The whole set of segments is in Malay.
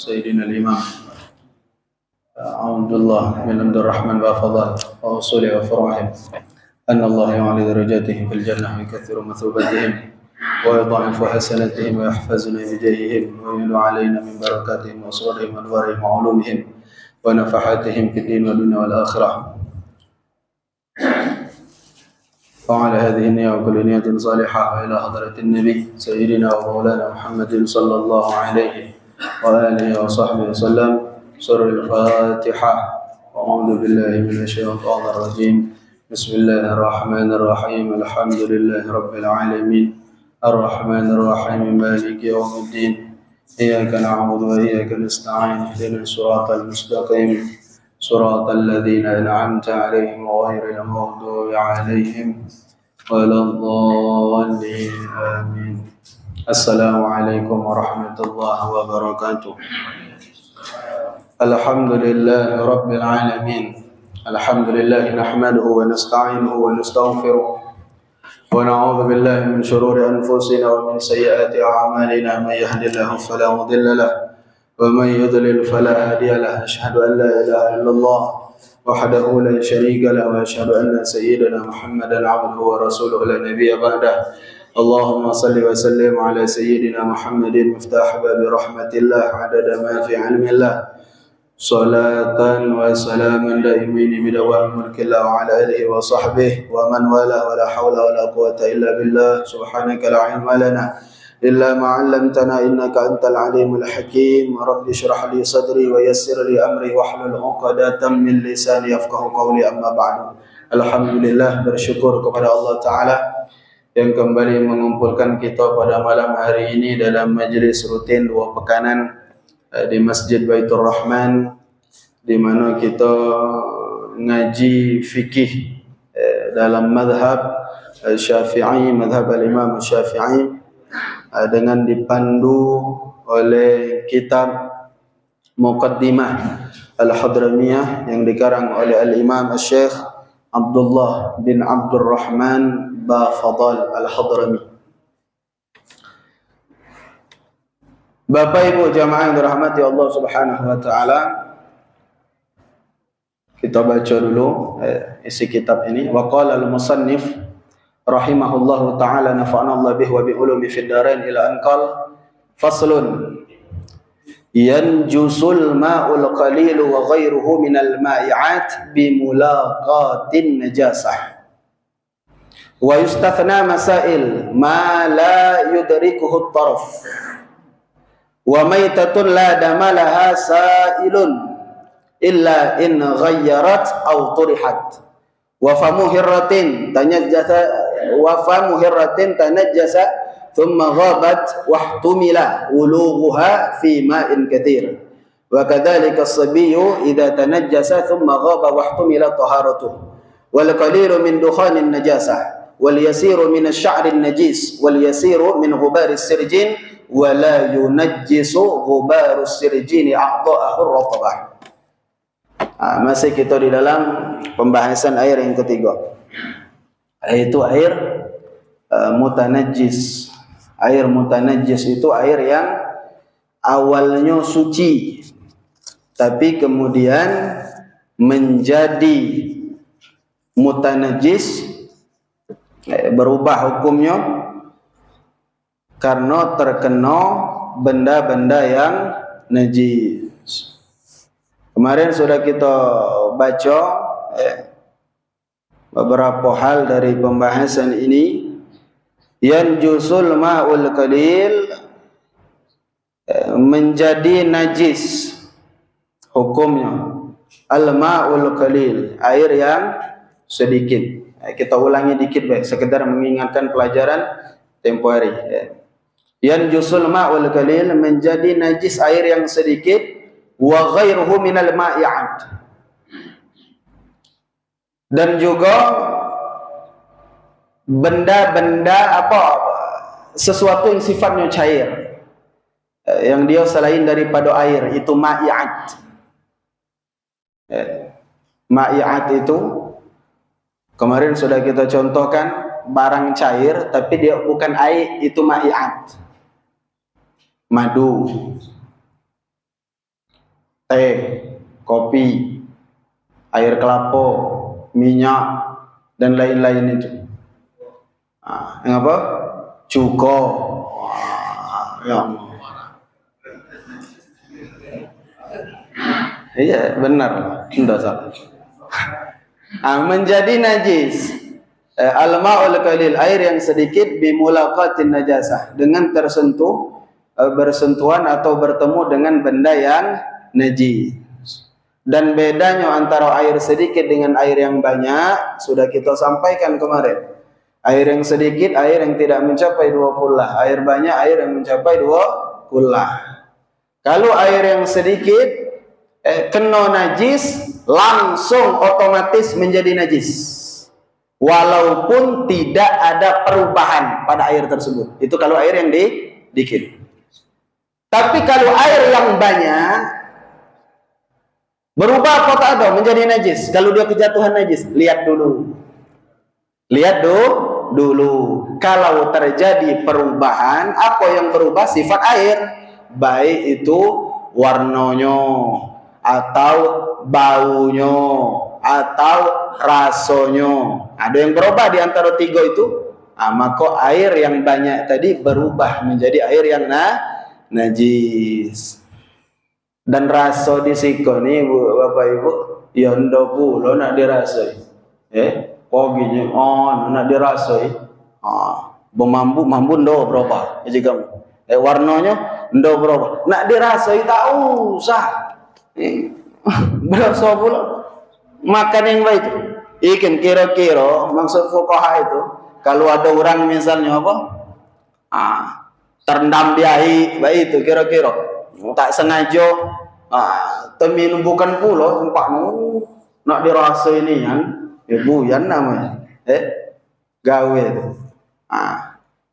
سيدنا الإمام عبد الله بن عبد الرحمن وفضل وأصوله وفرعهم أن الله يعلي درجاتهم في الجنة ويكثر مثوبتهم ويضاعف حسناتهم ويحفظنا بجاههم ويمن علينا من بركاتهم وأسرارهم وأنوارهم وعلومهم ونفحاتهم في الدين والدنيا والآخرة. وعلى هذه النية وكل نية صالحة وإلى حضرة النبي سيدنا ومولانا محمد صلى الله عليه وآله وصحبه وسلم. سورة الفاتحة. أعوذ بالله من الشيطان الرجيم. بسم الله الرحمن الرحيم. الحمد لله رب العالمين الرحمن الرحيم مالك يوم الدين. إياك نعبد وإياك نستعين. اهدنا الصراط المستقيم صراط الذين أنعمت عليهم غير المغضوب عليهم ولا الضالين آمين. السلام عليكم ورحمة الله وبركاته. الحمد لله رب العالمين. الحمد لله نحمده ونستعينه ونستغفره ونعوذ بالله من شرور أنفسنا ومن سيئات أعمالنا. من يهد الله فلا مضل له ومن يضلل فلا هادي له. أشهد أن لا إله إلا الله وحده لا شريك له وأشهد أن سيدنا محمدا عبده ورسوله لا نبي بعده. اللهم صل وسلم على سيدنا محمد مفتاح باب رحمة الله عدد ما في علم الله صلاة وسلاما دائمين بدوام ملك الله وعلى آله وصحبه ومن والاه ولا حول ولا قوة إلا بالله. سبحانك لا علم لنا إلا ما علمتنا إنك أنت العليم الحكيم. رب اشرح لي صدري ويسر لي أمري واحلل عقدة من لساني يفقهوا قولي. أما بعد. Alhamdulillah, bersyukur kepada Allah Ta'ala yang kembali mengumpulkan kita pada malam hari ini dalam majlis rutin 2 pekanan di Masjid Baitur Rahman, di mana kita ngaji fikih dalam madhab Syafi'i, madhab al-Imam Syafi'i, dengan dipandu oleh kitab Muqaddimah Al-Hadramiyah yang dikarang oleh Al-Imam Syekh Abdullah bin Abdul Rahman Bafadal Al-Hadrami. Bapak Ibu jamaah yang dirahmati Allah Subhanahu wa taala, kita baca dulu isi kitab ini. Wa qala al-musannif rahimahullahu taala nafa'ana Allah bihi wa bi ulumi fid darain ila an qala faslun yanjusul ma'ul qalil wa ghayruhu minal ma'i'at bi mulaqatin najasah wa yustathna masail ma la yudrikuhu at-taraf wa maytatun la damalaha sa'ilun illa in ghayyarat aw turihat wa famu hirratin tanajjasa thumma ghabat wahtumila ulughuha fi ma'in kathir wa kadzalika as-sabiyyu idza tanajjasa thumma ghaba wahtumila taharatuhu wal qalilu min dukhanin najasah wal yasiru min asy-sya'rin najis wal yasiru min ghubaris sirjin wa la yunajjisu ghubarus sirjin a'dha'ahu ar-ratabah. Masih kita di dalam pembahasan air yang ketiga, yaitu air mutanajjis. Air mutanajjis itu air yang awalnya suci tapi kemudian menjadi mutanajjis, berubah hukumnya karena terkena benda-benda yang najis. Kemarin sudah kita baca beberapa hal dari pembahasan ini. Yanjusul ma'ul qalil, menjadi najis hukumnya. Al-ma'ul qalil, air yang sedikit. Kita ulangi dikit baik, sekedar mengingatkan pelajaran tempoh hari. Yanjusul ma'ul qalil, menjadi najis air yang sedikit, wa ghairuhu minal ma'i'at, dan juga benda-benda sesuatu yang sifatnya cair, yang dia selain daripada air, itu ma'i'at. Ma'i'at itu kemarin sudah kita contohkan barang cair tapi dia bukan air, itu ma'i'at. Madu, teh, kopi, air kelapa, minyak, dan lain-lain itu. Yang apa? Cuko. Ya. Iya, benar. Tidak salah. Menjadi najis. Al-ma'ul qalil, air yang sedikit bimulaqatin najasah, dengan bersentuhan atau bertemu dengan benda yang najis. Dan bedanya antara air sedikit dengan air yang banyak sudah kita sampaikan kemarin. Air yang sedikit, air yang tidak mencapai 2 kullah. Air banyak, air yang mencapai 2 kullah. Kalau air yang sedikit kena najis, langsung otomatis menjadi najis, walaupun tidak ada perubahan pada air tersebut. Itu kalau air yang dikit. Tapi kalau air yang banyak, berubah apa tak ada menjadi najis. Kalau dia kejatuhan najis, lihat dulu. Kalau terjadi perubahan, apa yang berubah? Sifat air, baik itu warnanya, atau baunya, atau rasanya. Ada yang berubah di antara 3 itu, maka air yang banyak tadi berubah menjadi air yang najis. Dan rasa di siko ni Bapak Ibu, ya ndak pula nak dirasai. Poginya nak dirasai. Mambu ndak berubah. Jadi kamu. Warnanya ndak berubah. Nak dirasai tak usah. Berasa pula makan yang baik. Ikan kira-kira maksud fuqaha itu, kalau ada orang misalnya apa? Terendam di air, baik itu kira-kira. Tak sengaja temin bukan pula tempatmu nak dirasa ini yang buyan namanya. Gawe itu.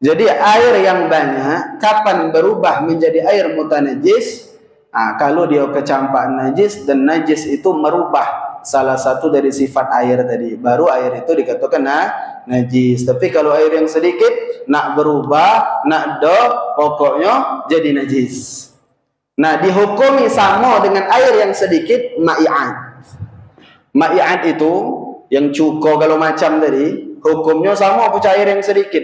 Jadi air yang banyak kapan berubah menjadi air mutanajis? Kalau dia kecampak najis dan najis itu merubah salah satu dari sifat air tadi, baru air itu dikatakan najis. Tapi kalau air yang sedikit nak berubah, nak pokoknya jadi najis. Nah, dihukumi sama dengan air yang sedikit ma'i'at. Ma'i'at itu yang cuko kalau macam tadi, hukumnya sama apa air yang sedikit.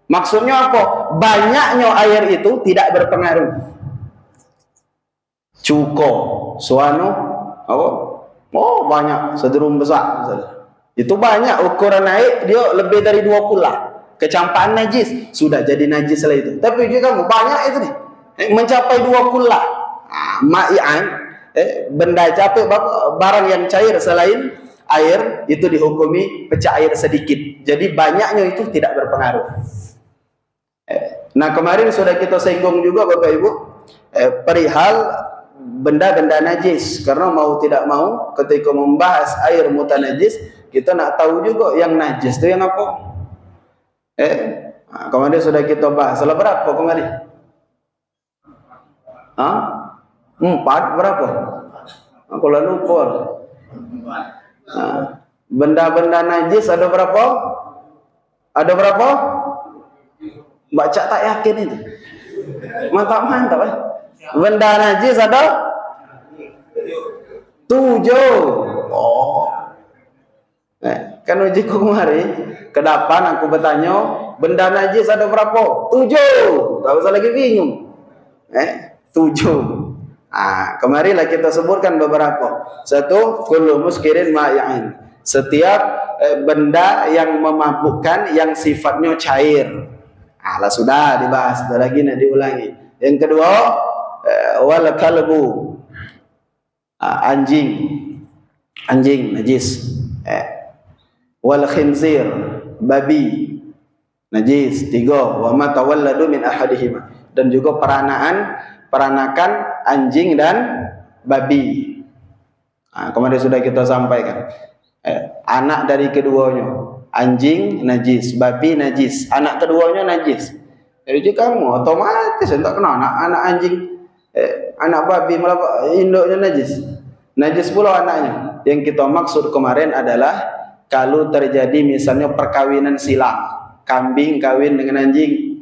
Maksudnya apa? Banyaknya air itu tidak berpengaruh. Cuko, suano, apa? Oh banyak, sederum besar misalnya. Itu banyak, ukuran naik dia lebih dari 2 kullah. Kecampaan najis, sudah jadi najis lah itu. Tapi dia kamu banyak itu nih, mencapai 2 kullah. Ma'i'an, benda capek, barang yang cair selain air, itu dihukumi pecah air sedikit. Jadi banyaknya itu tidak berpengaruh. Nah kemarin sudah kita singgung juga Bapak Ibu, perihal benda-benda najis, karena mau tidak mau ketika membahas air mutanajis kita nak tahu juga yang najis itu yang apa. Kemarin sudah kita bahas. Salah berapa kemarin? 4 berapa? Aku lupa. Benda-benda najis ada berapa? Ada berapa? Baca tak yakin itu. Mantap. Benda najis ada 7. Kan uji kemarin ke-8 aku bertanya, benda najis ada berapa? 7. Tak usah lagi bingung. 7. Kemarinlah kita sebutkan beberapa. 1, kullu muskirin ma'i'in. Setiap benda yang memabukkan yang sifatnya cair. Lah sudah dibahas, sudah lagi nak diulangi. Yang kedua, wal kalbu, anjing najis. Wal khinzir, babi najis. 3, wa ma tawalladu min ahadihima, dan juga peranakan anjing dan babi. Kemarin sudah kita sampaikan. Anak dari keduanya, anjing najis, babi najis, anak keduanya najis. Jadi kamu otomatis tak kena anak anjing, anak babi malah induknya najis pula anaknya. Yang kita maksud kemarin adalah kalau terjadi misalnya perkawinan silang, kambing kawin dengan anjing.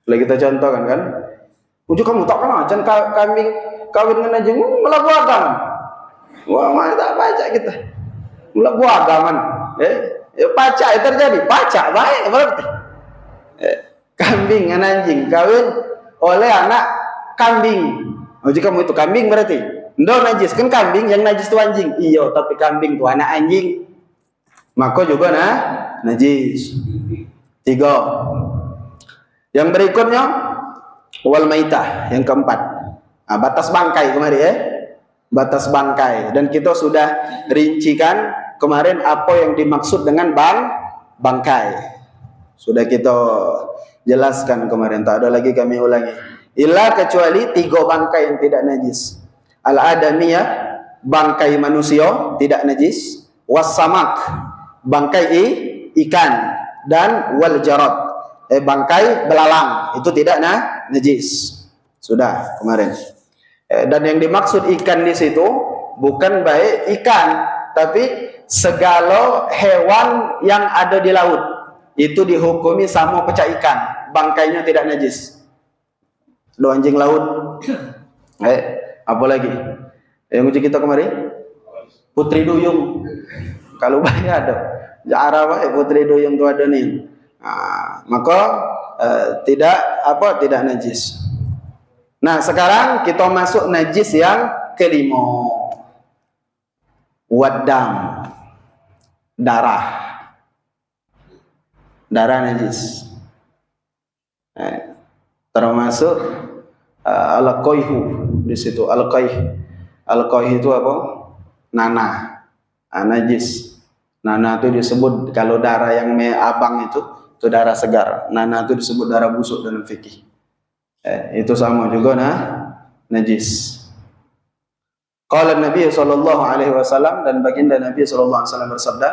Boleh kita contohkan kan? Ujuk kamu tak kena, jangan kambing kawin dengan anjing, melaku agama. Wah, mana tak baca kita. Melaku agama. Pacak terjadi, pacak baik berarti. Kambing dengan anjing kawin oleh anak kambing. Oh, jika kamu itu kambing berarti ndo najis, kan kambing yang najis itu anjing. Iya, tapi kambing itu anak anjing. Maka juga najis. 3. Yang berikutnya wal maitah, yang keempat. Batas bangkai kemarin ya. Batas bangkai, dan kita sudah rincikan kemarin apa yang dimaksud dengan bangkai. Sudah kita jelaskan kemarin, tak ada lagi kami ulangi. Illa kecuali 3 bangkai yang tidak najis. Al-adamiyah, bangkai manusia tidak najis. Was-samak, bangkai ikan. Dan wal jarad, bangkai belalang, itu tidak najis. Sudah kemarin. Dan yang dimaksud ikan di situ bukan baik ikan, tapi segala hewan yang ada di laut itu dihukumi sama pecah ikan, bangkainya tidak najis. Do anjing laut. Apa lagi? Yang uji kita kemarin? Putri duyung. Kalau banyak ada. Jarang putri duyung itu ada nih. Maka tidak najis. Nah, sekarang kita masuk najis yang kelima. Waddam, darah. Darah najis. Termasuk al-qayhu di situ. Al-qayh itu apa? Nanah. Najis. Nanah itu disebut kalau darah yang abang itu darah segar. Nanah itu disebut darah busuk dalam fikih. Itu sama juga najis. Qala Nabi sallallahu alaihi wasallam, dan baginda Nabi sallallahu alaihi wasallam bersabda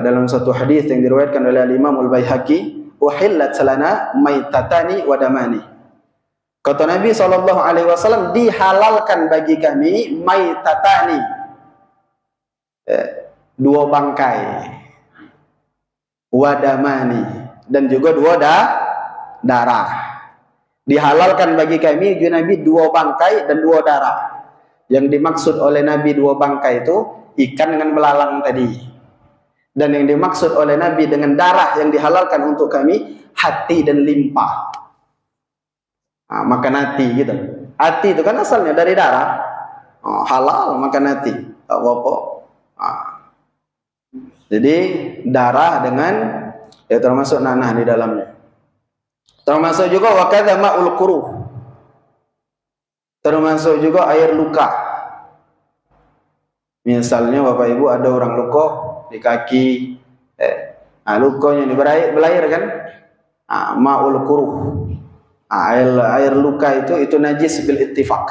dalam satu hadis yang diriwayatkan oleh Imam Al-Baihaqi, uhillat lana maitatani wa damani. Kata Nabi sallallahu alaihi wasallam, dihalalkan bagi kami maitatani, 2 bangkai, wa damani, dan juga 2 darah. Dihalalkan bagi kami Nabi 2 bangkai dan 2 darah. Yang dimaksud oleh Nabi 2 bangkai itu ikan dengan belalang tadi. Dan yang dimaksud oleh Nabi dengan darah yang dihalalkan untuk kami hati dan limpa. Makan hati gitu. Hati itu kan asalnya dari darah. Halal makan hati. Tak apa-apa. Jadi darah dengan termasuk nanah di dalamnya. Termasuk juga wakadha ma'ul quruh. Termasuk juga air luka. Misalnya Bapak Ibu ada orang luka di kaki, lukanya ini berair kan? Ma'ul quruh. Air luka itu najis bil ittifaq.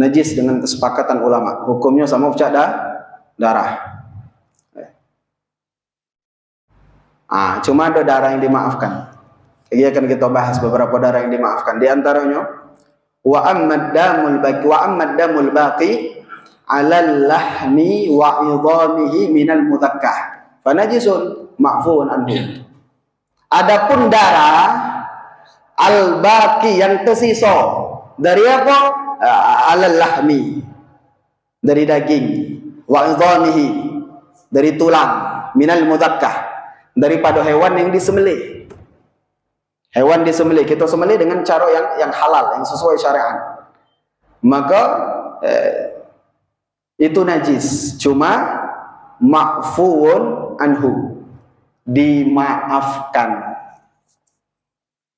Najis dengan kesepakatan ulama. Hukumnya sama pecah darah. Cuma ada darah yang dimaafkan. Ini akan kita bahas beberapa darah yang dimaafkan. Di antaranya wa ammad damul baqi 'alal lahmi wa 'idhamihi minal mudzakkah fa najisun ma'fuun anhu. Adapun darah al-baqi yang tersisa dari apa? 'Alal lahmi, dari daging, wa 'idhamihi, dari tulang, minal mudzakkah, daripada hewan yang disembelih. Hewan disembelih, kita sembelih dengan cara yang halal, yang sesuai syariat. Maka itu najis, cuma ma'fuun anhu, dimaafkan.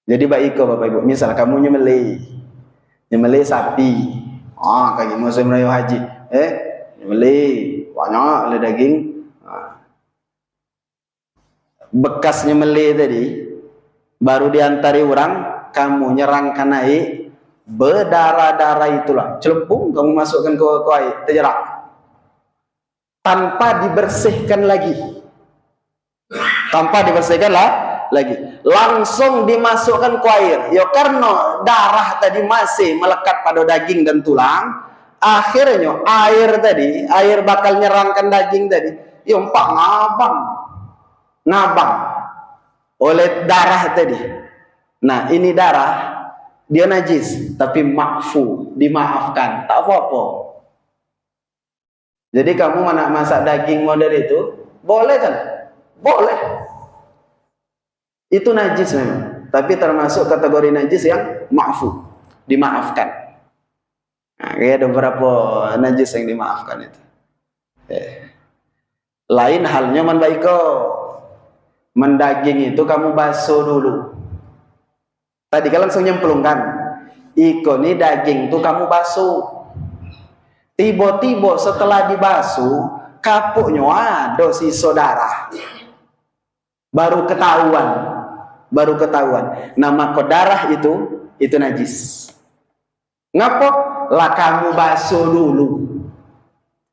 Jadi baik Bapak Ibu, misal kamu nyembelih sapi, kayak musim raya haji, nyembelih banyak le daging, bekas nyembelih tadi baru diantari orang, kamu nyerangkan air, berdarah-darah itulah, celempung kamu masukkan ke air, terjerak, tanpa dibersihkan lagi, langsung dimasukkan ke air. Ya karena darah tadi masih melekat pada daging dan tulang, akhirnya air bakal nyerangkan daging tadi, yompak ngabang oleh darah tadi. Nah, ini darah dia najis, tapi ma'fu, dimaafkan, tak apa-apa. Jadi kamu nak masak daging model itu, boleh kan? Boleh. Itu najis memang, tapi termasuk kategori najis yang ma'fu, dimaafkan. Nah, kayak ada beberapa najis yang dimaafkan itu. Lain halnya manbaiko, mendaging itu kamu basuh dulu. Tadi kan langsung nyemplungkan. Iko nih daging tuh kamu basuh. Tiba-tiba setelah dibasuh, kapuknya ada si saudara. Baru ketahuan. Nama darah itu najis. Ngapa? Lah kamu basuh dulu.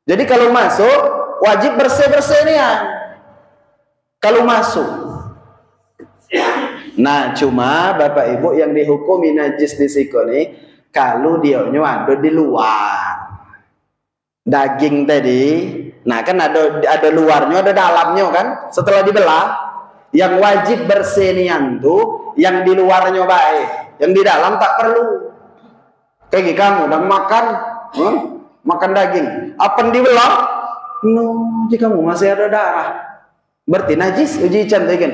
Jadi kalau masuk wajib bersih-bersih nih ya. Kalau masuk. Nah, cuma Bapak Ibu yang dihukumi najis di sini kalau dianya ada di luar. Daging tadi, nah kan ada luarnya, ada dalamnya kan. Setelah dibelah, yang wajib bersenian tuh yang di luarnya baik, yang di dalam tak perlu. Kayak kamu dan makan daging, apa yang dibelah? No, jika kamu masih ada darah, berarti najis. Uji cantik kan?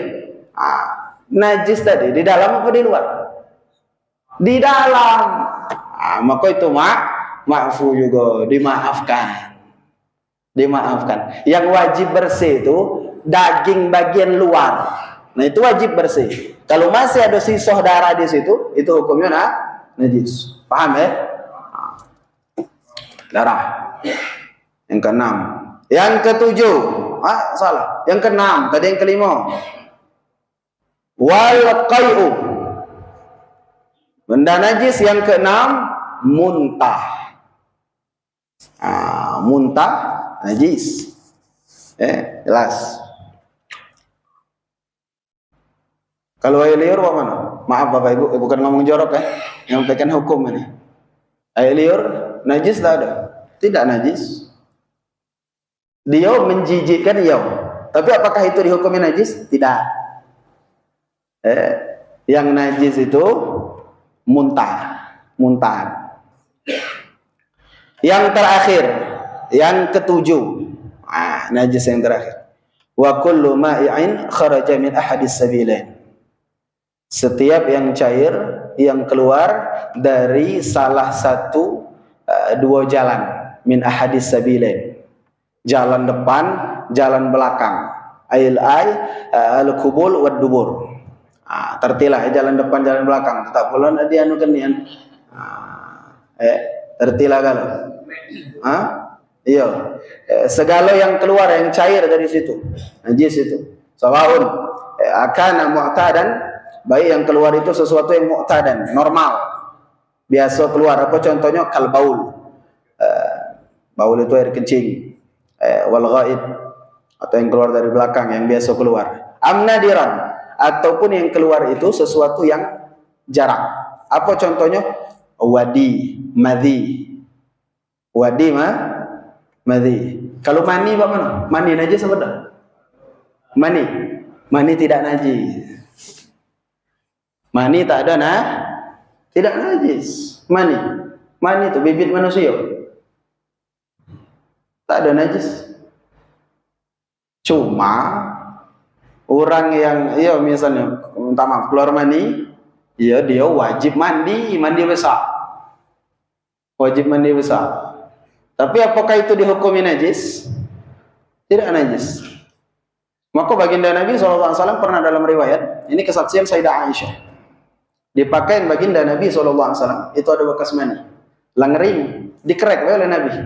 Najis tadi di dalam apa di luar? Di dalam. Maka itu ma'fu juga, dimaafkan. Yang wajib bersih itu daging bagian luar. Nah, itu wajib bersih. Kalau masih ada sisa darah di situ, itu hukumnya najis. Paham ya? Darah. Yang keenam. Yang ketujuh. Salah. Yang keenam. Tadi yang kelima. Wal qai'u. Benda najis yang keenam, muntah. Muntah najis. Jelas. Kalau air liur apa mana? Maaf Bapak Ibu, bukan ngomong jorok ya, nyampaikan hukum ini. Air liur najis tak ada? Tidak najis. Dia menjijikkan ya. Tapi apakah itu dihukumi najis? Tidak. Yang najis itu muntahan. Yang terakhir, yang ketujuh, najis yang terakhir. Wa kullu ma'i'in kharaja min ahadis sabilain. Setiap yang cair yang keluar dari salah satu dua jalan, min ahadis sabilain. Jalan depan, jalan belakang. Al-qubul wad dubur. Tertilah jalan depan, jalan belakang. Tak pula dia anukan nian. Tertilah kalau. Iya. Segala yang keluar yang cair dari situ, najis itu. Sawaun akana mu'tadan, baik yang keluar itu sesuatu yang mu'tadan, normal. Biasa keluar, apa contohnya? Kal baul. Baul itu air kencing. Wal ghaid, atau yang keluar dari belakang yang biasa keluar. Amnadiran, ataupun yang keluar itu sesuatu yang jarang. Apa contohnya? Wadi, madhi. Wadi madhi. Kalau mani bagaimana? Mani najis apa tak? Mani tidak najis. Mani tak ada tidak najis. Mani itu bibit manusia. Tak ada najis. Cuma orang yang misalnya minta maaf keluar mani, dia wajib mandi besar. Wajib mandi besar. Tapi apakah itu dihukumi najis? Tidak najis. Maka baginda Nabi SAW pernah dalam riwayat, ini kesaksian Sayyidah Aisyah, dipakai baginda Nabi SAW itu ada bekas mani, langering, dikerek oleh Nabi,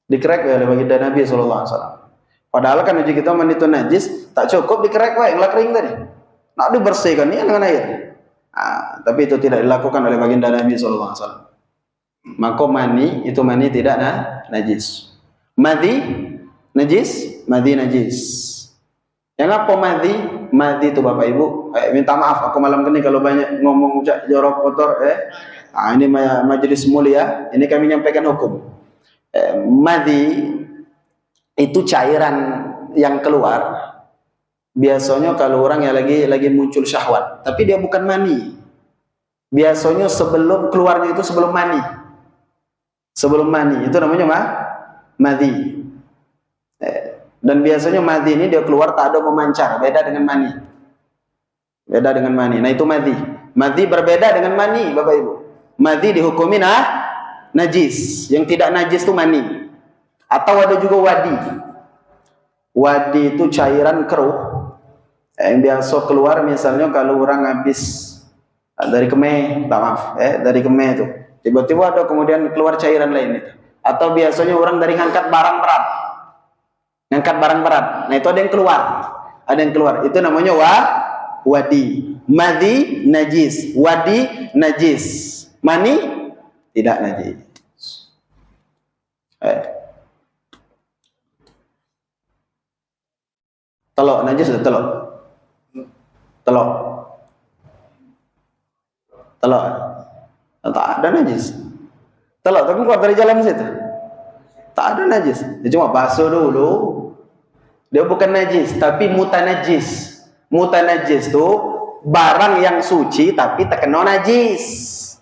dikerek oleh baginda Nabi SAW. Padahal kan uji kita mani itu najis, tak cukup dikerek yang langering tadi, nak dibersihkan ini dengan air. Tapi itu tidak dilakukan oleh baginda Nabi SAW. Maka mani tidak najis. Madhi najis, madhi najis. Yang apa madhi? Madhi itu Bapak Ibu, minta maaf aku malam ini kalau banyak ngomong ucap jorok kotor. Ini majelis mulia, ini kami menyampaikan hukum. Madhi itu cairan yang keluar. Biasanya kalau orang yang lagi muncul syahwat, tapi dia bukan mani. biasanya sebelum keluarnya itu sebelum mani. Sebelum mani itu namanya madhi. Dan biasanya madhi ini dia keluar tak ada memancar, beda dengan mani. Beda dengan mani. Nah itu madhi. Madhi berbeda dengan mani, Bapak Ibu. Madhi dihukumi najis. Yang tidak najis itu mani. Atau ada juga wadi. Wadi itu cairan keruh yang biasa keluar misalnya kalau orang habis dari kemih, dari kemih itu tiba-tiba ada kemudian keluar cairan lain itu. Atau biasanya orang dari ngangkat barang berat, nah itu ada yang keluar, itu namanya wadi. Madhi najis, wadi najis, mani tidak najis. Telok najis atau telok tak ada najis. Telok tapi keluar dari jalan situ tak ada najis, dia cuma basuh dulu, dia bukan najis tapi mutanajis. Mutanajis itu barang yang suci tapi terkena najis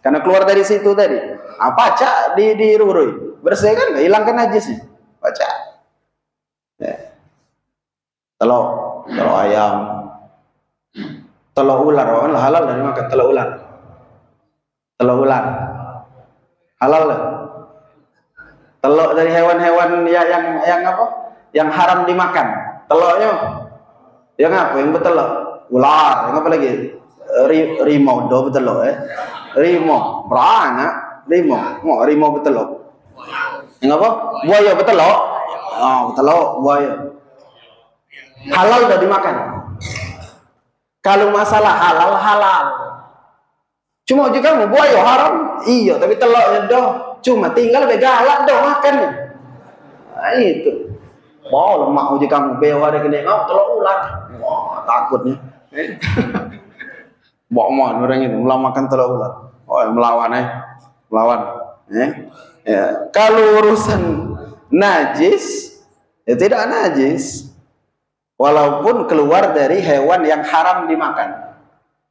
karena keluar dari situ tadi. Apa cak di rurui bersihkan, hilangkan najisnya, baca telok ayam, telok ular, halal dari makan telok ular halal lah. Telok dari hewan-hewan yang apa? Yang haram dimakan. Teloknya yang apa? Yang betelok ular, yang apa lagi? Rimau do betelok rimau beranak rimau betelok. Yang apa? Buaya betelok. Betelok buaya. Halal udah dimakan. Kalau masalah halal. Cuma juga kamu buaya haram, iya, tapi teloknya doh. Cuma tinggal begalak doh makan. Nah, itu. Wow, lemak uji kamu bewa ada gede telok ular. Wah, takutnya. Bokmon orang itu makan telok ular. Melawan. Ya. Kalau urusan najis, ya tidak najis. Walaupun keluar dari hewan yang haram dimakan.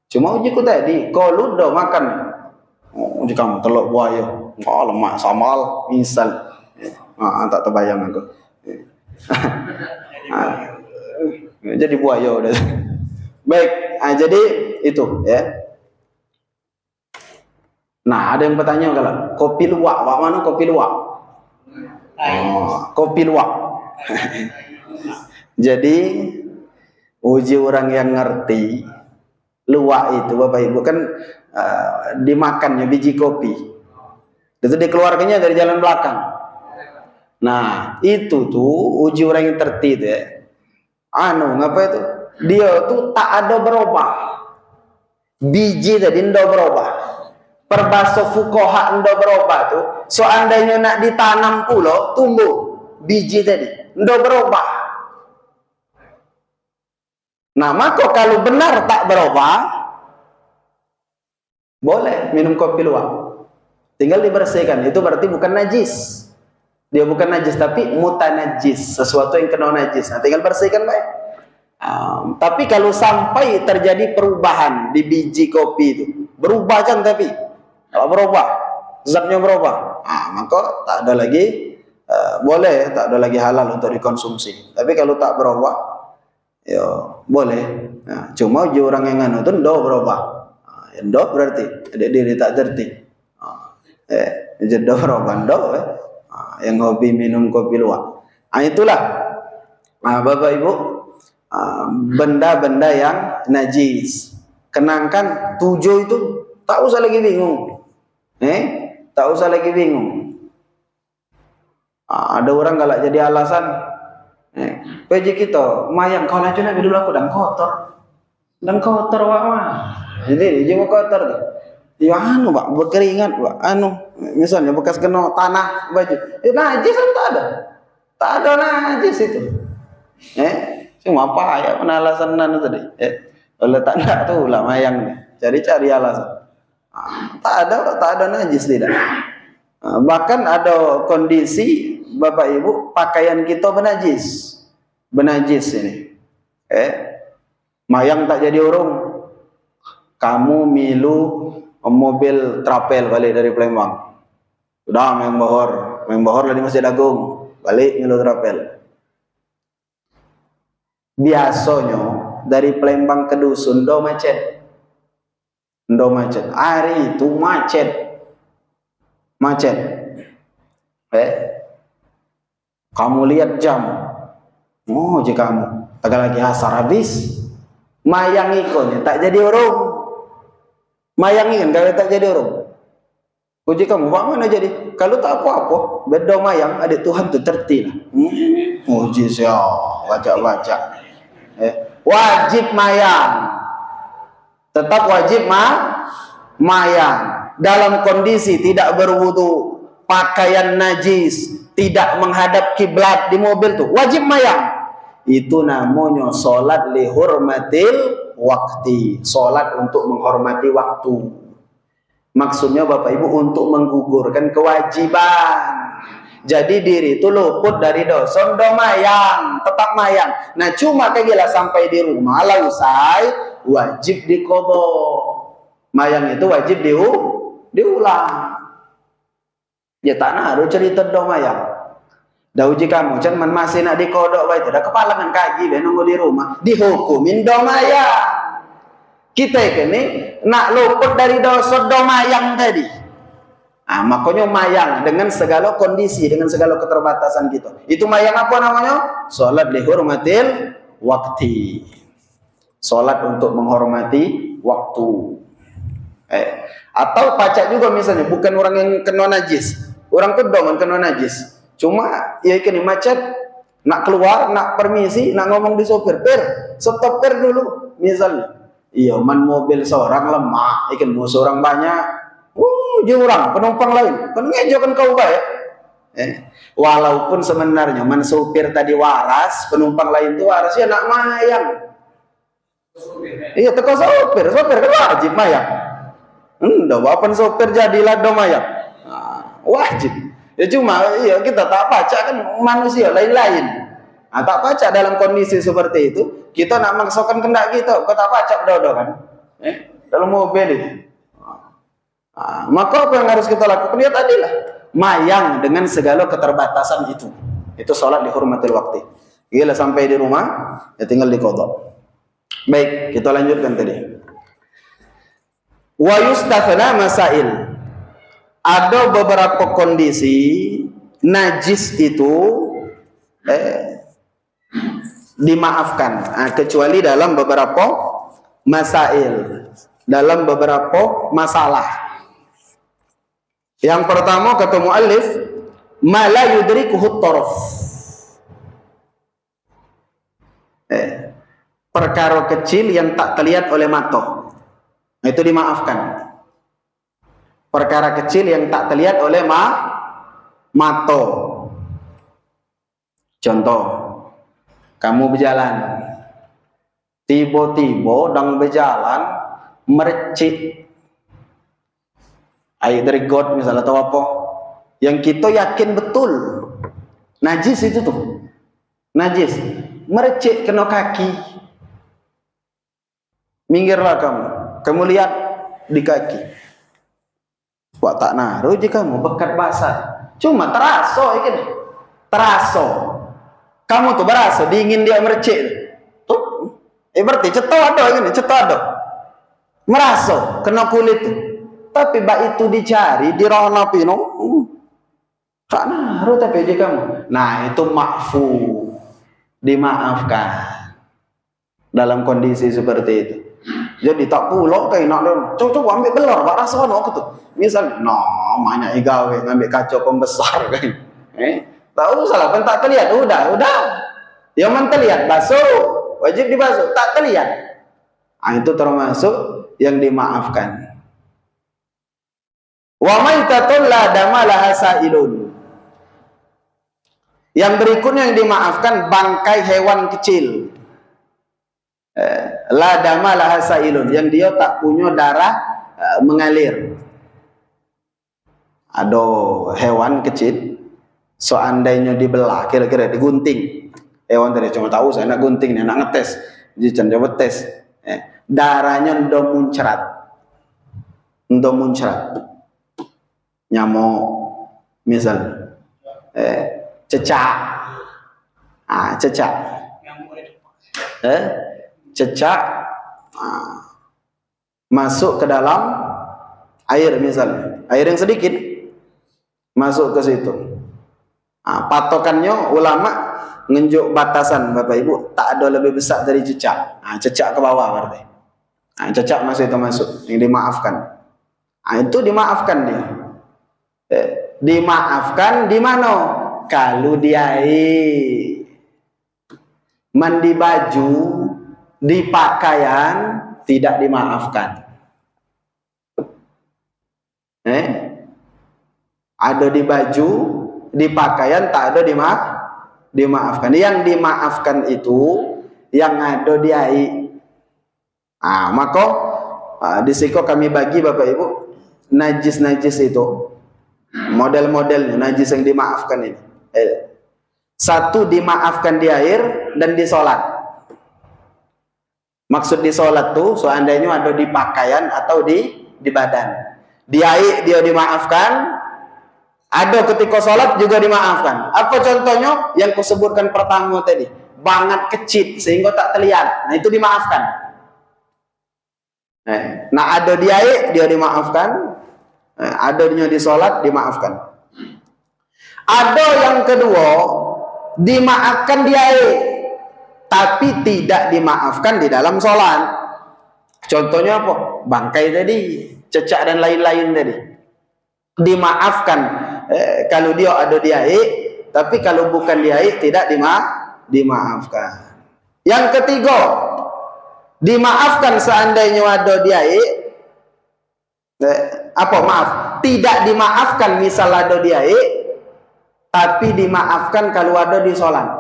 Cuma ujiku tadi, kalau udah makan, uji kamu telok buaya, lemak samal, misal, tak terbayang aku. Jadi buaya udah. Baik, jadi itu ya. Nah, ada yang bertanya kalau kopi luwak, mana kopi luwak? Kopi luwak. Jadi uji orang yang ngerti luwak itu Bapak Ibu kan dimakannya biji kopi. Itu dikeluarkannya dari jalan belakang. Nah, itu tuh uji orang yang tertib ya. Ngapa itu? Dia tuh tak ada berubah. Biji tadi ndak berubah. Perbaso fukoha ndak berubah tuh. Seandainya nak ditanam pula tumbuh biji tadi ndak berubah. Nah, maka kalau benar tak berubah, boleh minum kopi luwak. Tinggal dibersihkan. Itu berarti bukan najis. Dia bukan najis, tapi mutanajis. Sesuatu yang kena najis. Nah, tinggal bersihkan baik. Tapi kalau sampai terjadi perubahan di biji kopi itu, berubah kan tapi? Kalau berubah, zatnya berubah, maka tak ada lagi, boleh, tak ada lagi halal untuk dikonsumsi. Tapi kalau tak berubah, ya boleh. Nah, cuma uji orang yang anu itu ndo berubah. Ndo berarti ada diri tak tertib. Jadi ndo berubah ndo. Yang hobi minum kopi luwak. Itulah Bapak Ibu, benda-benda yang najis. Kenangkan 7 itu tak usah lagi bingung. Tak usah lagi bingung. Ada orang galak jadi alasan. PJ kita, mayang kau nak cuna dulu aku dan kotor wak mah. Jadi dia mau kotor tu. Ya Pak, berkeringat Pak. Misalnya bekas kena tanah baju. Najis kan tak ada najis itu. Cuma apa ya penalasan tadi. Oleh tak ada tu lah mayang. Cari alasan. Tak ada najis tidak. Bahkan ada kondisi Bapak Ibu pakaian kita benajis ini. Mayang tak jadi urung. Kamu milu mobil trapel balik dari Palembang. Sudah main bohor lah di Masjid Agung, balik ngilu trapel. Biasanya dari Palembang ke dusun do macet. Hari itu macet. Kamu lihat jam. Oh, jika kamu tak lagi asar habis. Mayang ikon tak jadi orang. Mayang ikan kalau tak jadi orang. Uji kamu mana jadi? Kalau tak apa-apa, beda mayang ada Tuhan tu tertilah. Uji siapa baca. Wajib mayang. Tetap wajib mayang dalam kondisi tidak berwudu, pakaian najis, tidak menghadap kiblat di mobil tuh wajib mayang. Itu namanya salat li hurmatil waqti, salat untuk menghormati waktu. Maksudnya Bapak Ibu untuk menggugurkan kewajiban. Jadi diri itu luput dari dosa do mayang, tetap mayang. Nah cuma kegila sampai di rumah lah usai wajib diqadha. Mayang itu wajib diulang. Ya tak naruh cerita do mayang. Dah uji kamu can man masih nak diqadha wae itu dah kepalangan kaki be nunggu di rumah dihukumin do mayang. Kita ini nak luput dari dosa do mayang tadi. Makanya mayang dengan segala kondisi, dengan segala keterbatasan kita. Itu mayang apa namanya? Salat li hurmatil waqti. Salat untuk menghormati waktu. Atau pacak juga misalnya, bukan orang yang kena najis. Orang kedoman kena najis. Cuma ya ikan macet, nak keluar, nak permisi, nak ngomong di sopir, stop dulu. Misalnya, iya man mobil seorang lemah, ikan musuh orang banyak. Jurang penumpang lain kan ngejokan kau baik. Walaupun sebenarnya man supir tadi waras, penumpang lain itu waras ya nak mayang. Iya teko sopir kan wajib mayang. Walaupun sopir jadilah do mayang. Wajib. Ya cuma iya kita tak baca kan manusia lain-lain. Tak baca dalam kondisi seperti itu, kita nak maksakan kendak kita, kau tak baca dodo kan. Dalam mobil itu. Maka apa yang harus kita lakukan? Ya tadilah mayang dengan segala keterbatasan itu. Itu sholat dihormatil waktu. Gila sampai di rumah ya tinggal diqadha. Baik, kita lanjutkan tadi. Wa yustafna masail. Ada beberapa kondisi najis itu dimaafkan, kecuali dalam beberapa masail, dalam beberapa masalah. Yang pertama kata muallif, ma la yudrikuhu taraf. Perkara kecil yang tak terlihat oleh mata. Itu dimaafkan. Perkara kecil yang tak terlihat oleh mata. Contoh, kamu berjalan, tiba-tiba dang berjalan mercik air dari got misalnya atau apa, yang kita yakin betul najis itu tuh, najis, mercik kena kaki, minggirlah kamu lihat di kaki, wah tak naruh je kamu bekat basah, cuma terasa ini, terasa, kamu tuh berasa dingin dia mercik, tuh, berarti cetok ada, merasa kena kulit tuh. Tapi bak itu dicari, dirona pino, tak naruh tapi aja kamu. Nah itu makfu, dimaafkan dalam kondisi seperti itu. Jadi tak pulau kayak nak coba ambil belor, bak rasa no aku tuh. Misal, namanya igawe ngambil kaca pembesar kan, tahu salah kan tak terlihat, udah. Yang man terlihat basuh, wajib dibasuh, tak terlihat. Itu termasuk yang dimaafkan. Wa maitatun la dama laha sailun. Yang berikutnya yang dimaafkan bangkai hewan kecil. La dama laha sailun, yang dia tak punya darah mengalir. Ada hewan kecil, seandainya dibelah, kira-kira digunting. Hewan tadi cuma tahu saya nak gunting, nak ngetes, jadi coba tes. Darahnya udah muncrat. untuk muncrat, nyamuk, misal, cecak, cecak, cecak, masuk ke dalam air, misal, air yang sedikit, masuk ke situ. Patokannya ulama ngenjuk batasan, Bapak Ibu, tak ada lebih besar dari cecak. Cecak ke bawah berarti. Cecak masuk, yang dimaafkan. Itu dimaafkan dia. Dimaafkan di mana? Kalau dia mandi baju, di pakaian tidak dimaafkan. Ada di baju, di pakaian tak ada dimaafkan. Yang dimaafkan itu yang ada di air. Maka di siko kami bagi Bapak Ibu najis-najis itu, model-modelnya najis yang dimaafkan ini. Satu, dimaafkan di air dan di sholat. Maksud di sholat tuh seandainya ada di pakaian atau di badan. Di air dia dimaafkan, ada ketika sholat juga dimaafkan. Apa contohnya? Yang kusebutkan pertama tadi, banget kecil sehingga tak terlihat. Nah itu dimaafkan. Nah ada di air dia dimaafkan, adanya di sholat dimaafkan. Ada yang kedua, dimaafkan di air tapi tidak dimaafkan di dalam sholat. Contohnya apa? Bangkai tadi, cecak dan lain-lain tadi, dimaafkan kalau dia ada di air, tapi kalau bukan di air tidak dimaafkan. Yang ketiga, dimaafkan seandainya ada di air, tidak dimaafkan misal ada di air, tapi dimaafkan kalau ada di sholat.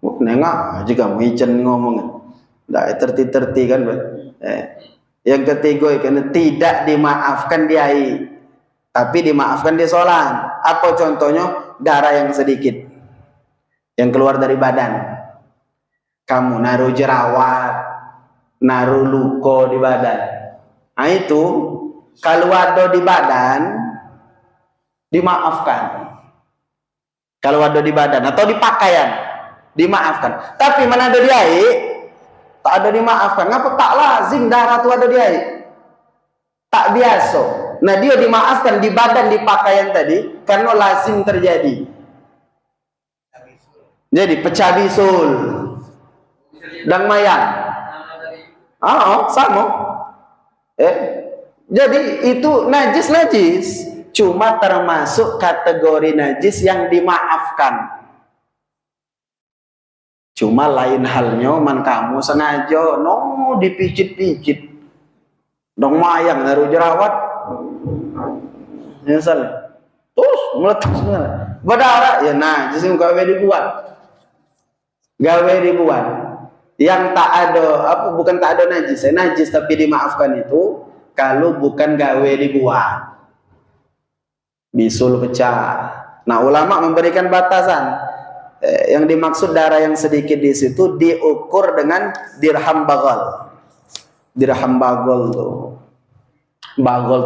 Nengok jika micen ngomong, tidak terti kan. Yang ketiga karena tidak dimaafkan di air, tapi dimaafkan di sholat. Apa contohnya? Darah yang sedikit yang keluar dari badan. Kamu naruh jerawat, naruh luka di badan. Nah itu kalau ada di badan dimaafkan. Kalau ada di badan atau di pakaian dimaafkan. Tapi mana ada di air tak ada dimaafkan. Ngapa tak lazim darah itu ada di air? Tak biasa. Nah dia dimaafkan di badan, di pakaian tadi karena lazim terjadi. Jadi pecah bisul dan mayang. Sama. Jadi itu najis, cuma termasuk kategori najis yang dimaafkan. Cuma lain halnya man kamu sengaja dipicit-picit dong mayang naruh jerawat, misalnya terus meletus berdarah, ya najis yang gawe dibuat. Yang tak ada bukan tak ada najis tapi dimaafkan itu kalau bukan gawe dibuat, bisul pecah. Nah ulama memberikan batasan. Yang dimaksud darah yang sedikit di situ diukur dengan dirham bagal. Dirham bagal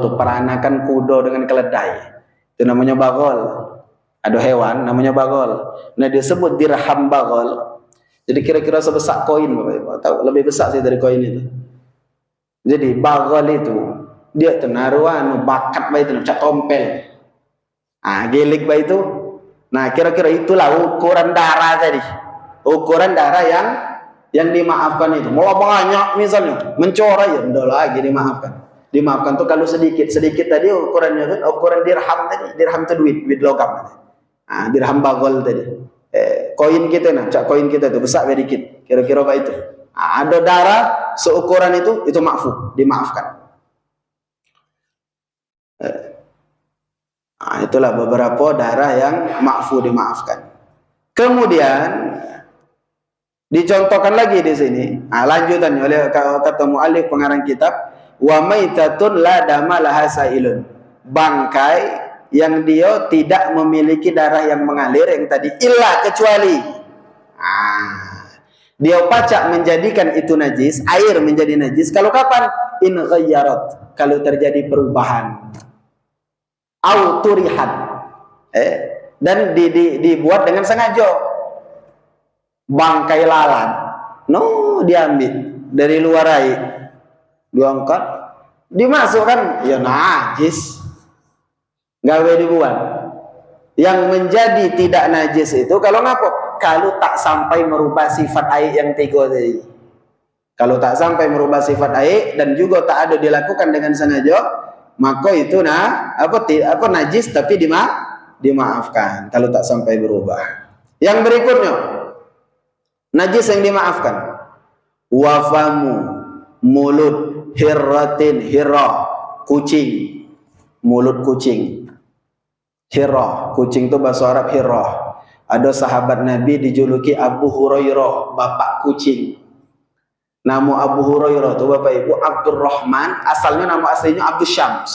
tuh peranakan kuda dengan keledai. Itu namanya bagal. Ada hewan namanya bagal. Nah disebut dirham bagal. Jadi kira-kira sebesar koin, Bapak Ibu. Atau lebih besar sih dari koin itu. Jadi bagal itu dia tenaruhan bakat baik itu cak tompel. Gelik baik itu. Nah kira-kira itulah ukuran darah tadi. Ukuran darah yang dimaafkan itu. Mau banyak misalnya mencorah ya udah lagi dimaafkan. Dimaafkan tuh kalau sedikit tadi ukurannya kan ukuran dirham tadi. Dirham itu duit logam. Dirham bagol tadi. Koin kita koin kita itu besar sedikit. Kira-kira apa itu? Ada darah seukuran itu maafu, dimaafkan. Itulah beberapa darah yang maafu, dimaafkan. Kemudian dicontohkan lagi di sini. Lanjutannya oleh kata muallif pengarang kitab, wa maitatun la dama laha sailun. Bangkai yang dia tidak memiliki darah yang mengalir yang tadi illa kecuali. Dia pacak menjadikan itu najis, air menjadi najis. Kalau kapan? In ghayyarat, kalau terjadi perubahan. Au turihat, dan dibuat dengan sengaja. Bangkai lalat, no, diambil dari luar air, diangkat, dimasukkan, ya najis, gawe dibuat. Yang menjadi tidak najis itu kalau ngapa? Kalau tak sampai merubah sifat air yang tiga tadi. Kalau tak sampai merubah sifat air dan juga tak ada dilakukan dengan sengaja, maka itu najis tapi dimaafkan kalau tak sampai berubah. Yang berikutnya, najis yang dimaafkan. Wafamu, mulut, hirratin, hirrah, kucing, mulut kucing. Hirrah, kucing itu bahasa Arab hirrah. Ada sahabat Nabi dijuluki Abu Hurairah, bapak kucing. Nama Abu Hurairah itu bapak ibu Abdurrahman, asalnya nama aslinya Abdus Syams,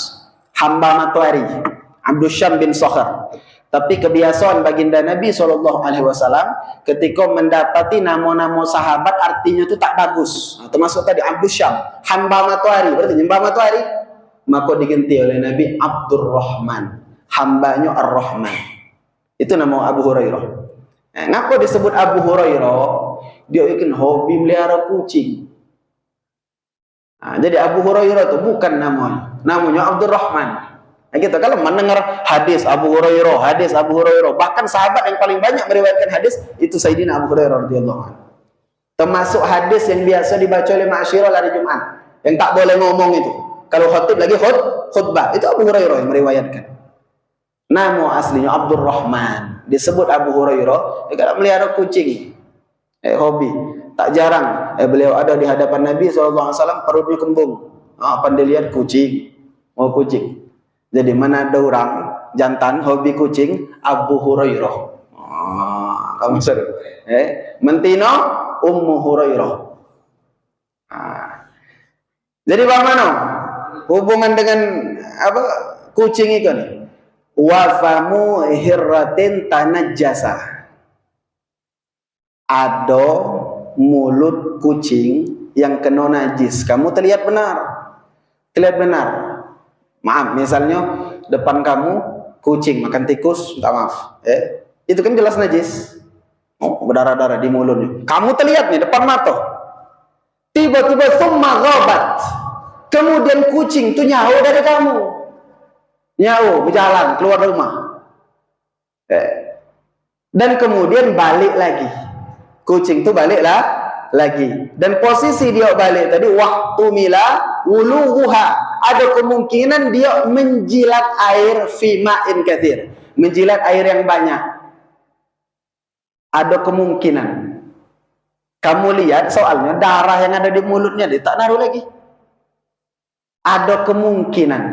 hamba matahari, Abdus Syams bin Sakhar. Tapi kebiasaan baginda Nabi SAW ketika mendapati nama-nama sahabat artinya itu tak bagus, termasuk tadi Abdus Syams, hamba matahari, berarti nyembah matahari, maka diganti oleh Nabi Abdurrahman, hambanya Ar-Rahman. Itu nama Abu Hurairah. Kenapa disebut Abu Hurairah? Dia bikin hobi melihara kucing. Jadi Abu Hurairah itu bukan namanya Abdurrahman. Gitu. Kalau mendengar hadis Abu Hurairah, bahkan sahabat yang paling banyak meriwayatkan hadis itu Sayyidina Abu Hurairah radhiyallahu anhu. Termasuk hadis yang biasa dibaca oleh ma'asyiral hari Jumat, yang tak boleh ngomong itu. Kalau khatib lagi khutbah, itu Abu Hurairah yang meriwayatkan. Nama aslinya Abdurrahman. Disebut Abu Hurairah kalau melihara kucing. Hobi. Tak jarang beliau ada di hadapan Nabi SAW, perutnya kembung. Pandai lihat kucing, mau kucing. Jadi mana ada orang jantan hobi kucing, Abu Hurairah. Kamu seru. Mentino Ummu Hurairah. Jadi bagaimana hubungan dengan kucing itu nih? Wafamu hirratin tanajjasa. Ada mulut kucing yang kena najis. Kamu terlihat benar. Maaf, misalnya depan kamu kucing makan tikus, minta maaf. Itu kan jelas najis. Berdarah-darah di mulutnya. Kamu terlihat nih depan mata. Tiba-tiba summa ghabat. Kemudian kucing itu nyawa dari kamu. Nyawa berjalan keluar rumah. Dan kemudian balik lagi. Kucing itu baliklah lagi. Dan posisi dia balik tadi waktu mila wuluha. Ada kemungkinan dia menjilat air fi ma'in katsir. Menjilat air yang banyak. Ada kemungkinan. Kamu lihat soalnya darah yang ada di mulutnya dia tak naruh lagi. Ada kemungkinan.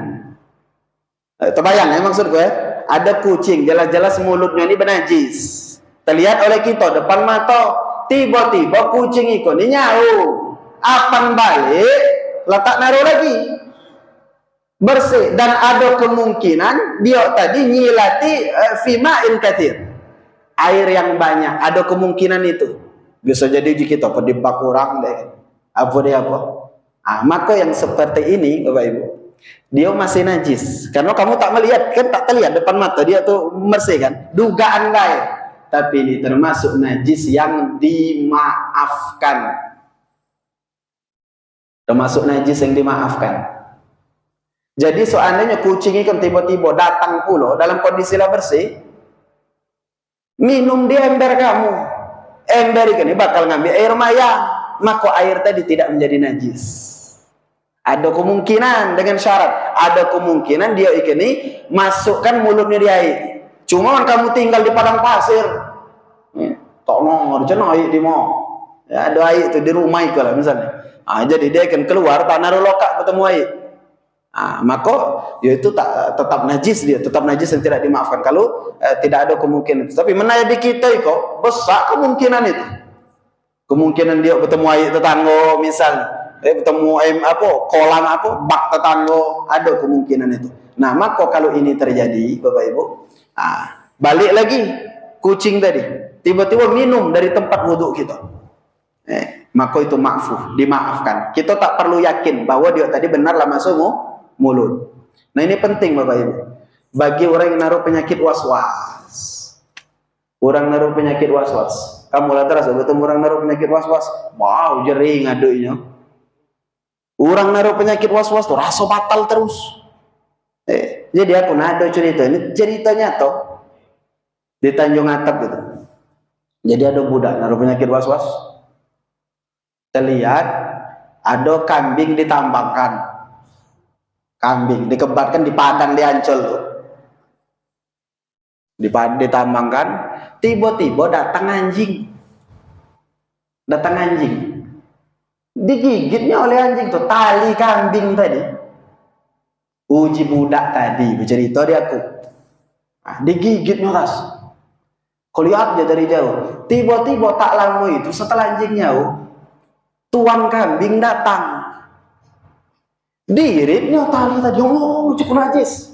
Terbayang ya maksud gue? Ada kucing, jelas-jelas mulutnya ini bernajis. Terlihat oleh kita depan mata. Tiba-tiba kucing itu ini nyau. Apan balik, letak naruh lagi. Bersih. Dan ada kemungkinan dia tadi nyilati fima'in katsir. Air yang banyak. Ada kemungkinan itu. Bisa jadi kita pedibak kurang deh. Maka yang seperti ini Bapak Ibu, dia masih najis. Karena kamu tak melihat, kan tak terlihat depan mata dia tuh bersih kan. Dugaan lain. Tapi ini termasuk najis yang dimaafkan. Termasuk najis yang dimaafkan. Jadi seandainya kucing ini kan tiba-tiba datang pula dalam kondisi lah bersih, minum di ember kamu. Ember ini bakal ngambil air maya, maka air tadi tidak menjadi najis. Ada kemungkinan dengan syarat. Ada kemungkinan dia ini masukkan mulutnya di air. Cuma kamu tinggal di padang pasir. Tak nongol, jangan air di mau. Ya, ada air itu di rumah itu lah misalnya. Jadi dia akan keluar, tak naruh lokak bertemu air. Maka dia itu tetap najis, dia tetap najis yang tidak dimaafkan kalau tidak ada kemungkinan itu. Tapi menaya di kita itu besar kemungkinan itu. Kemungkinan dia bertemu air tetangga misalnya. Bertemu kolam bak tetangga, ada kemungkinan itu. Nah, maka kalau ini terjadi Bapak Ibu, balik lagi kucing tadi tiba-tiba minum dari tempat wudhu kita. maka itu ma'fu, dimaafkan. Kita tak perlu yakin bahwa dia tadi benarlah masuk mulut. Nah ini penting Bapak Ibu. Bagi orang yang naruh penyakit was-was. Orang naruh penyakit was-was. Kamu lah terasa ketemu orang naruh penyakit was-was. Wow, jering adunya. Orang naruh penyakit was-was tuh rasa batal terus. Jadi aku nado cerita. Ini ceritanya toh di Tanjung Atap gitu. Jadi ada budak naruh penyakit was-was. Terlihat ada kambing ditambangkan, kambing dikebatkan di padang di Ancol tuh, ditambangkan. Tiba-tiba datang anjing, digigitnya oleh anjing tuh tali kambing tadi. Uji budak tadi bercerita dia aku, digigitnya ras. Kau lihat dia dari jauh, tiba-tiba tak lama itu setelah anjingnya tuan kambing datang, diiritnya tali tadi. Oh, cukup najis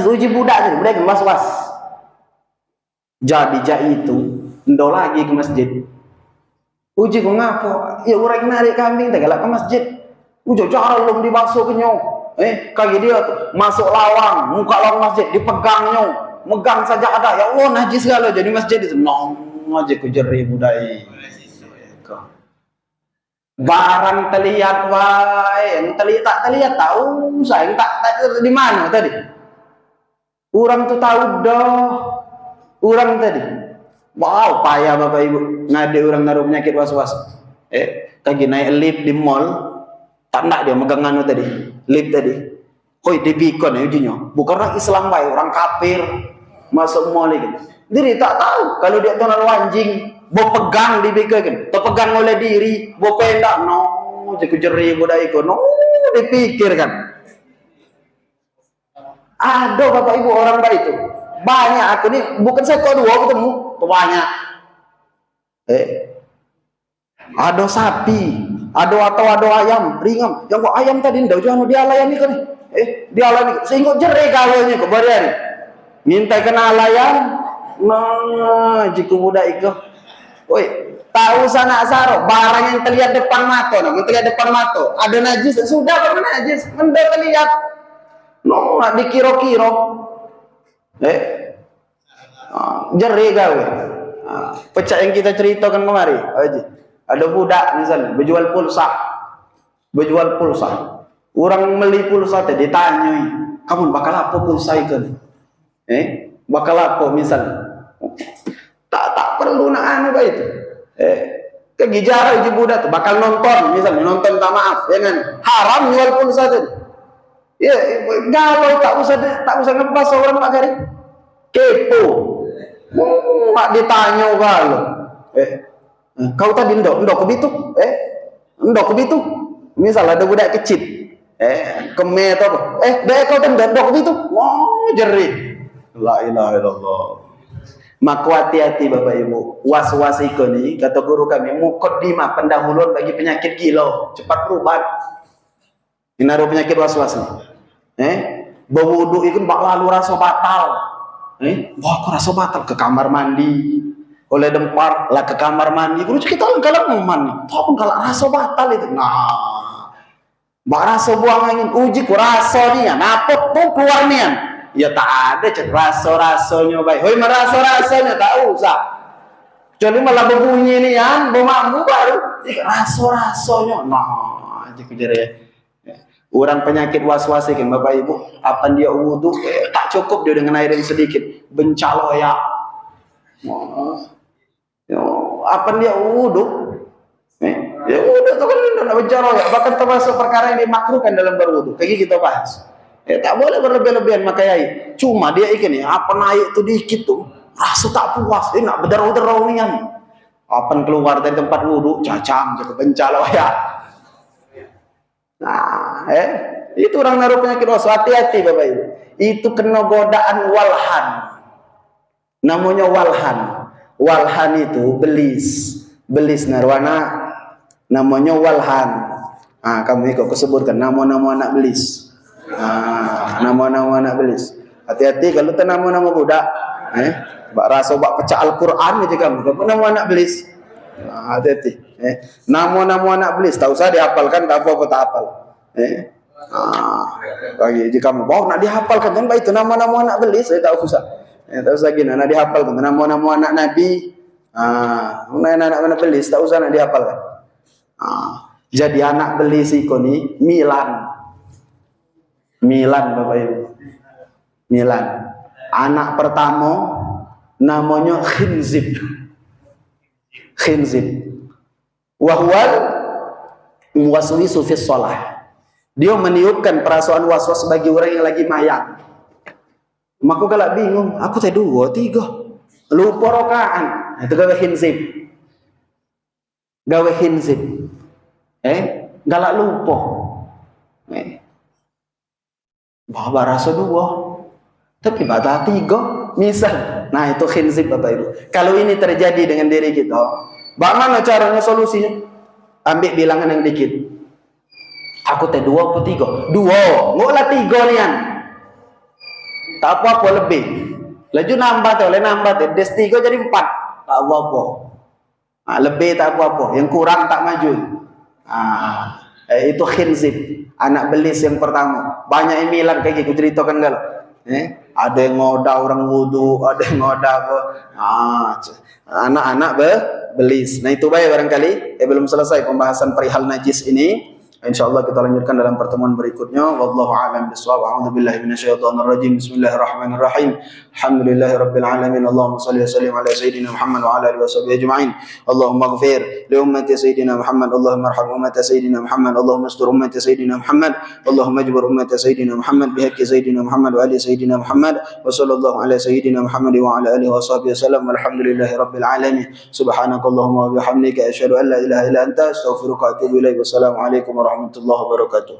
uji budak tadi, budak yang was-was. Jadi itu ndo lagi ke masjid. Uji kok ngapo? Ya orang narik kambing tak galak ke masjid. Ujo cara belum dibasuh kenyo. Kaki dia tuh masuk lawang, muka lawang masjid dipegangnya, megang saja ada. Ya Allah najis galo jadi masjid itu. Nong aja ku jeri budai. Barang terlihat wae, yang tak terlihat tahu saya tak di mana tadi. Orang tuh tahu dah. Orang tadi. Wow, payah Bapak Ibu. Ngade orang naruh penyakit was-was. Kaki naik lift di mall, tak nak dia megang anu tadi. Lift tadi. Koi dibikon ujinya. Bukan orang Islam baik, orang kafir masuk mall gitu. Jadi tak tahu kalau dia tuh naruh anjing. Bo pegang dibikirkan, terpegang oleh diri, bo pendak, no, jadi jeri budaya itu, no, dipikirkan. Ada Bapak Ibu orang baik itu, banyak. Aku nih bukan saya kok dua ketemu, banyak. Ada sapi, ada ayam, ringam. Yang kok ayam tadi ndak jangan dia layani kan? Dia layani, sehingga jeri kalaunya ke barian. Minta kena layan, nah, jika budaya itu. Woi, tahu sana saro barang yang terlihat depan mata, terlihat depan mata, ada najis sudah kan najis, mendak terlihat, no, dikiro-kiro, jeri gawe, pecah yang kita ceritakan kemari, ada budak misalnya berjual pulsa, orang beli pulsa tadi ditanyai, kamu bakal apa pulsa itu, bakal apa misalnya. Tak perlu nak anu baik itu. Kegijara uji budak tuh bakal nonton, misalnya nonton tak maaf, ya kan? Haram jual pulsa tadi. Ya, galau tak usah ngebahas orang Pak Gari. Kepo. Mak ditanya galau. Kau tadi ndok kebitu? Ndok kebitu? Misal ada budak kecil. Kemet apa? Dek kau tadi ndok kebitu? Wah, jeri. La ilaha illallah. Maka hati-hati Bapak Ibu, was-was itu nih, kata guru kami, mukaddimah pendahuluan bagi penyakit gila, cepat berobat. Ini naruh penyakit was-was nih. Berwudu itu bak lalu rasa batal. Wah, kok rasa batal ke kamar mandi. Oleh dempar lah ke kamar mandi. Guru kita kalau mau mandi, tapi kalau rasa batal itu. Nah, bak rasa buang angin, uji ku rasa nih, napot pun keluar nih. Ya tak ada rasa-rasanya baik. Hoi merasa-rasanya tak usah. Kecuali malah berbunyi ni kan, bermakmu baru. Rasa-rasanya. Nah, jadi orang penyakit was-was kan Bapak Ibu. Apa dia wudu? Tak cukup dia dengan air yang sedikit. Bencalo ya. Apa dia wudu? Ya wudu itu kan tidak bencalo ya. Bahkan termasuk perkara yang dimakruhkan dalam berwudu. Kayak kita bahas. Tak boleh berlebih-lebihan makayai. Cuma dia ikan ya, apa naik tu dikit tu, rasa tak puas. Dia nak berdarah-darah ni kan. Apa keluar dari tempat wudhu, cacam, jadi bencalo ya. Nah, itu orang naruh penyakit was. Hati-hati Bapak Ibu. Itu kena godaan walhan. Namanya walhan. Walhan itu belis narwana. Namanya walhan. Kamu ikut kesebutkan nama-nama anak belis. Nama-nama anak belis. Hati-hati kalau nama-nama budak. Bak rasa bak pecah Al-Quran aja kamu. Nama anak belis. Hati-hati. Nama-nama anak belis tak usah dihafalkan, tak apa-apa tak hafal. Bagi jika mau nak dihafalkan kan itu nama-nama anak belis, saya tak usah. Tak usah gini, nak dihafalkan nama-nama anak nabi. Anak-anak belis tak usah nak dihafalkan. Jadi anak belis ni Milan Bapak Ibu. Milan. Anak pertama namanya Khinzib. Wahwal muwaswisu fi shalah. Dia meniupkan perasaan was-was bagi orang yang lagi mayang. Maka kalau bingung, aku teh 2, 3. Lupa rokaan. Itu gawe Khinzib. Galak lupa. Bawa rasa 2. Tapi baca 3. Misal. Nah itu Khinzib Bapak Ibu. Kalau ini terjadi dengan diri kita, bagaimana caranya solusinya? Ambil bilangan yang dikit. Aku teh 2 atau 3? 2. Ngolah 3 nian. Tak apa-apa lebih. Laju nambah teh, oleh nambah teh. Des 3 jadi 4. Tak apa-apa. Lebih tak apa-apa. Yang kurang tak maju. Itu Khinzib. Anak belis yang pertama. Banyak yang Milan kayak gitu ceritakan enggak? Ada yang ngoda orang wudu, ada yang ngoda apa. Anak-anak belis. Nah itu baik barangkali. Belum selesai pembahasan perihal najis ini. InsyaAllah kita lanjutkan dalam pertemuan berikutnya. Wallahu a'lam bishawab. A'udzubillahi minasyaitonirrajim. Bismillahirrahmanirrahim. Alhamdulillahirabbil alamin. Allahumma shalli wa sallim ala sayyidina Muhammad wa ala alihi washabihi ajma'in. Allahumma ighfir li ummati sayyidina Muhammad. Allahumma arham ummati sayyidina Muhammad. Allahumma astur ummati sayyidina Muhammad. Allahumma ajbur ummati sayyidina Muhammad bihaqqi sayyidina Muhammad wa ali sayyidina Muhammad. Wa sallallahu ala sayyidina Muhammad wa ala alihi washabihi wasallam. Walhamdulillahirabbil alamin. Subhanakallahumma wa bihamdika asyhadu an la ilaha illa anta astaghfiruka wa atubu ilaik. Wassalamu alaikum warahmatullahi wabarakatuh.